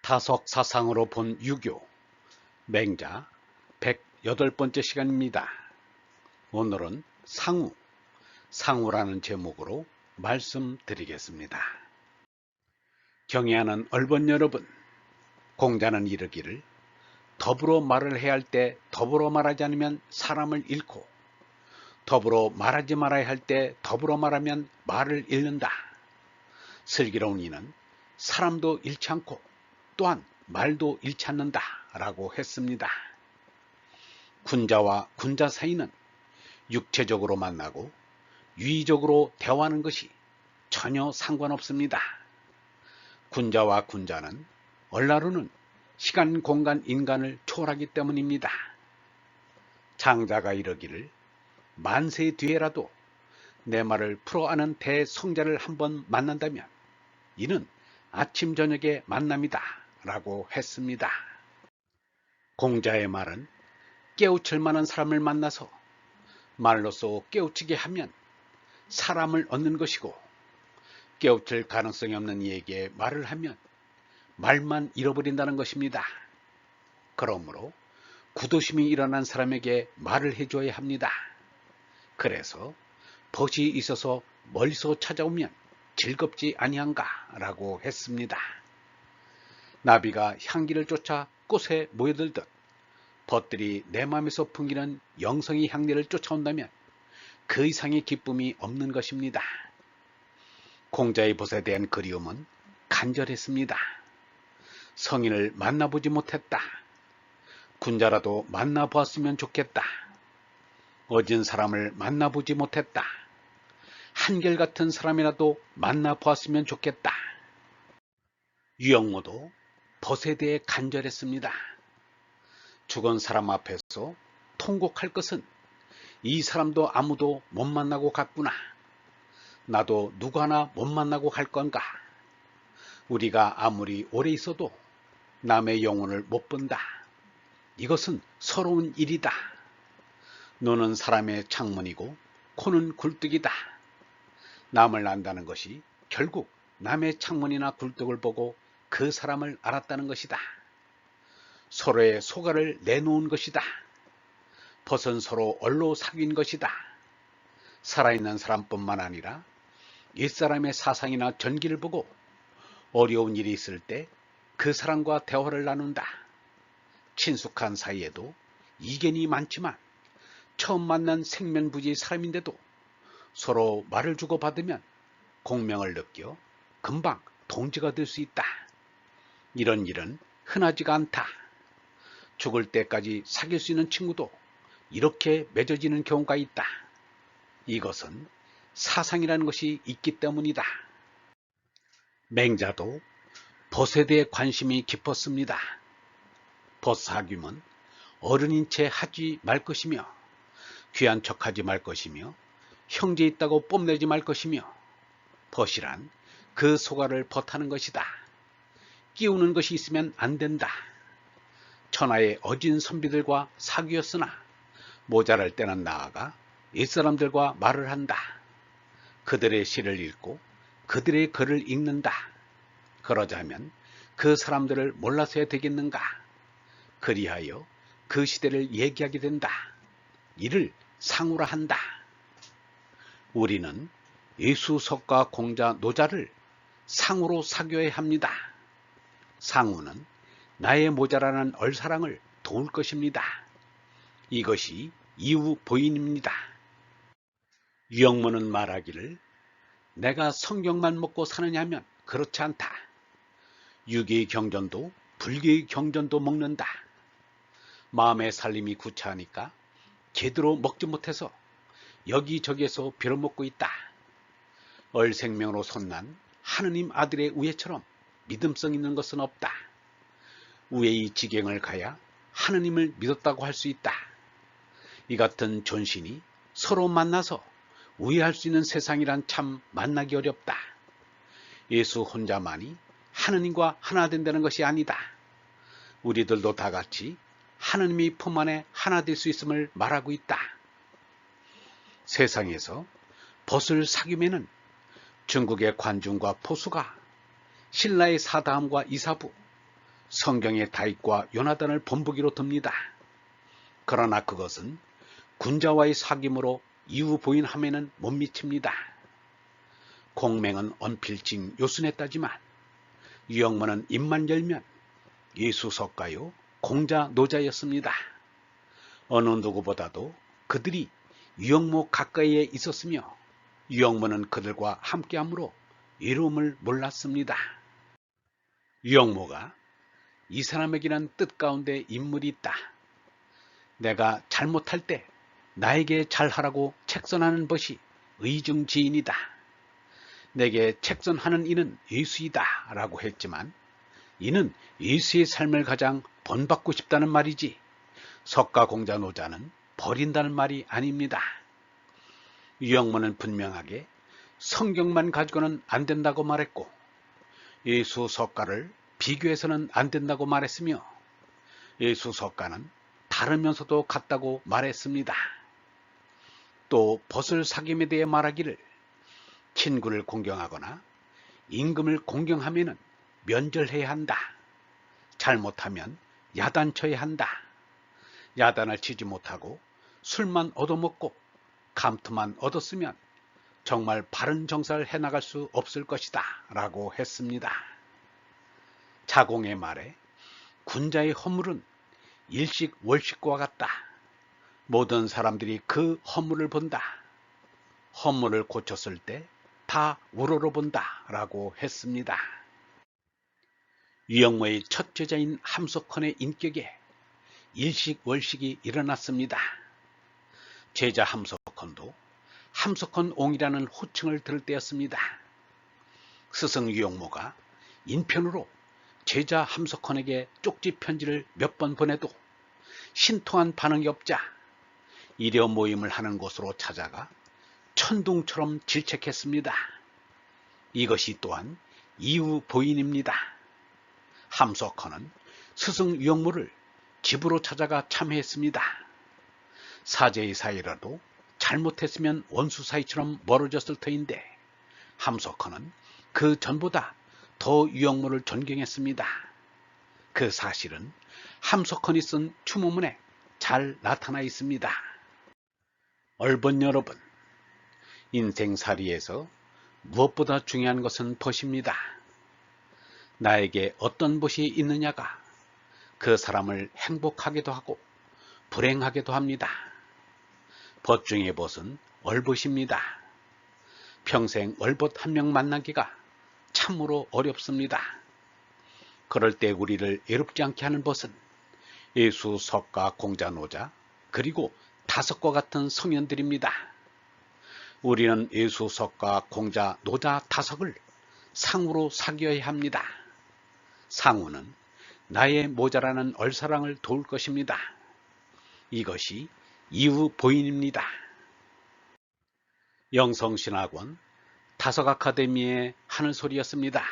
타석 사상으로 본 유교, 맹자 108번째 시간입니다. 오늘은 상우라는 제목으로 말씀드리겠습니다. 경애하는 얼번 여러분, 공자는 이르기를 더불어 말을 해야 할 때 더불어 말하지 않으면 사람을 잃고, 더불어 말하지 말아야 할 때 더불어 말하면 말을 잃는다. 슬기로운 이는 사람도 잃지 않고 또한 말도 잃지 않는다 라고 했습니다. 군자와 군자 사이는 육체적으로 만나고 유의적으로 대화하는 것이 전혀 상관없습니다. 군자와 군자는 얼라루는 시간, 공간, 인간을 초월하기 때문입니다. 장자가 이르기를 만세 뒤에라도 내 말을 풀어아는 대성자를 한번 만난다면 이는 아침 저녁의 만남이다 라고 했습니다. 공자의 말은 깨우칠 만한 사람을 만나서 말로써 깨우치게 하면 사람을 얻는 것이고, 깨우칠 가능성이 없는 이에게 말을 하면 말만 잃어버린다는 것입니다. 그러므로 구도심이 일어난 사람에게 말을 해줘야 합니다. 그래서 벗이 있어서 멀리서 찾아오면 즐겁지 아니한가 라고 했습니다. 나비가 향기를 쫓아 꽃에 모여들듯 벗들이 내 마음에서 풍기는 영성의 향기를 쫓아온다면 그 이상의 기쁨이 없는 것입니다. 공자의 벗에 대한 그리움은 간절했습니다. 성인을 만나보지 못했다. 군자라도 만나보았으면 좋겠다. 어진 사람을 만나보지 못했다. 한결같은 사람이라도 만나보았으면 좋겠다. 유영모도 벗에 대해 간절했습니다. 죽은 사람 앞에서 통곡할 것은 이 사람도 아무도 못 만나고 갔구나. 나도 누구 하나 못 만나고 갈 건가. 우리가 아무리 오래 있어도 남의 영혼을 못 본다. 이것은 서러운 일이다. 눈은 사람의 창문이고 코는 굴뚝이다. 남을 안다는 것이 결국 남의 창문이나 굴뚝을 보고 그 사람을 알았다는 것이다. 서로의 소가를 내놓은 것이다. 벗은 서로 얼로 사귄 것이다. 살아있는 사람뿐만 아니라 옛사람의 사상이나 전기를 보고 어려운 일이 있을 때 그 사람과 대화를 나눈다. 친숙한 사이에도 이견이 많지만 처음 만난 생면부지의 사람인데도 서로 말을 주고받으면 공명을 느껴 금방 동지가 될 수 있다. 이런 일은 흔하지가 않다. 죽을 때까지 사귈 수 있는 친구도 이렇게 맺어지는 경우가 있다. 이것은 사상이라는 것이 있기 때문이다. 맹자도 벗에 대해 관심이 깊었습니다. 벗사귐은 어른인 채 하지 말 것이며, 귀한 척하지 말 것이며, 형제 있다고 뽐내지 말 것이며, 벗이란 그 소가를 벗하는 것이다. 끼우는 것이 있으면 안 된다. 천하의 어진 선비들과 사귀었으나 모자랄 때는 나아가 옛사람들과 말을 한다. 그들의 시를 읽고 그들의 글을 읽는다. 그러자면 그 사람들을 몰라서야 되겠는가. 그리하여 그 시대를 얘기하게 된다. 이를 상우라 한다. 우리는 예수석가 공자 노자를 상우로 사귀어야 합니다. 상우는 나의 모자라는 얼사랑을 도울 것입니다. 이것이 이후 보인입니다. 유영모는 말하기를 내가 성경만 먹고 사느냐 하면 그렇지 않다. 유교의 경전도 불교의 경전도 먹는다. 마음의 살림이 구차하니까 제대로 먹지 못해서 여기저기에서 빌어먹고 있다. 얼생명으로 손난 하느님 아들의 우애처럼 믿음성 있는 것은 없다. 우애의 지경을 가야 하느님을 믿었다고 할 수 있다. 이 같은 존신이 서로 만나서 우애할 수 있는 세상이란 참 만나기 어렵다. 예수 혼자만이 하느님과 하나 된다는 것이 아니다. 우리들도 다 같이 하느님의 품 안에 하나 될 수 있음을 말하고 있다. 세상에서 벗을 사귀면은 중국의 관중과 포수가 신라의 사다함과 이사부, 성경의 다윗과 요나단을 본보기로 듭니다. 그러나 그것은 군자와의 사귐으로 이후 부인함에는 못 미칩니다. 공맹은 언필칭 요순했다지만 유영모는 입만 열면 예수석가요 공자 노자였습니다. 어느 누구보다도 그들이 유영모 가까이에 있었으며 유영모는 그들과 함께함으로 외로움을 몰랐습니다. 유영모가 이 사람에게는 뜻 가운데 인물이 있다. 내가 잘못할 때 나에게 잘하라고 책선하는 것이 의중지인이다. 내게 책선하는 이는 예수이다 라고 했지만 이는 예수의 삶을 가장 본받고 싶다는 말이지 석가 공자 노자는 버린다는 말이 아닙니다. 유영모는 분명하게 성경만 가지고는 안 된다고 말했고 예수 석가를 비교해서는 안 된다고 말했으며 예수 석가는 다르면서도 같다고 말했습니다. 또 벗을 사귐에 대해 말하기를 친구를 공경하거나 임금을 공경하면 면절해야 한다. 잘못하면 야단쳐야 한다. 야단을 치지 못하고 술만 얻어먹고 감투만 얻었으면 정말 바른 정사를 해나갈 수 없을 것이다 라고 했습니다. 자공의 말에 군자의 허물은 일식월식과 같다. 모든 사람들이 그 허물을 본다. 허물을 고쳤을 때 다 우러러본다 라고 했습니다. 유영모의 첫 제자인 함석헌의 인격에 일식월식이 일어났습니다. 제자 함석헌도 함석헌옹이라는 호칭을 들을 때였습니다. 스승 유영모가 인편으로 제자 함석헌에게 쪽지 편지를 몇 번 보내도 신통한 반응이 없자 일여 모임을 하는 곳으로 찾아가 천둥처럼 질책했습니다. 이것이 또한 이후 보인입니다. 함석헌은 스승 유영모를 집으로 찾아가 참회했습니다. 사제의 사이라도 잘못했으면 원수 사이처럼 멀어졌을 터인데 함석헌은 그 전보다 더 유영모를 존경했습니다. 그 사실은 함석헌이 쓴 추모문에 잘 나타나 있습니다. 얼번 여러분, 인생살이에서 무엇보다 중요한 것은 벗입니다. 나에게 어떤 벗이 있느냐가 그 사람을 행복하게도 하고 불행하게도 합니다. 벗 중의 벗은 얼벗입니다. 평생 얼벗 한 명 만나기가 참으로 어렵습니다. 그럴 때 우리를 외롭지 않게 하는 벗은 예수, 석가, 공자, 노자 그리고 다섯과 같은 성현들입니다. 우리는 예수, 석가, 공자, 노자 다섯을 상우로 사귀어야 합니다. 상우는 나의 모자라는 얼사랑을 도울 것입니다. 이것이 이후 보인입니다. 영성신학원 다섯 아카데미의 하늘소리였습니다.